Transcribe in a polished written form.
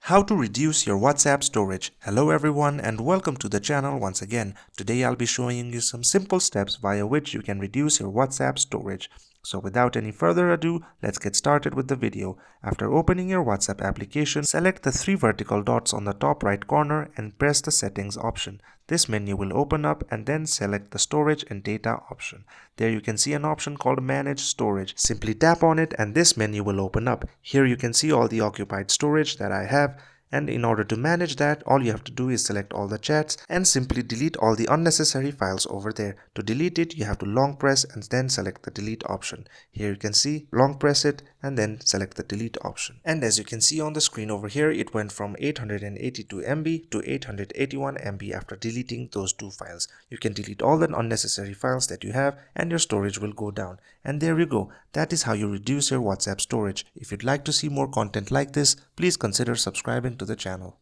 How to reduce your WhatsApp storage. Hello everyone and welcome to the channel once again. Today I'll be showing you some simple steps via which you can reduce your WhatsApp storage. So without any further ado, let's get started with the video. After opening your WhatsApp application, select the three vertical dots on the top right corner and press the settings option. This menu will open up and then select the storage and data option. There you can see an option called manage storage. Simply tap on it and this menu will open up. Here you can see all the occupied storage that I have. And in order to manage that, all you have to do is select all the chats and simply delete all the unnecessary files over there. To delete it, you have to long press and then select the delete option. Here you can see, long press it and then select the delete option. And as you can see on the screen over here, it went from 882 MB to 881 MB after deleting those two files. You can delete all the unnecessary files that you have and your storage will go down. And there you go. That is how you reduce your WhatsApp storage. If you'd like to see more content like this, please consider subscribing to the channel.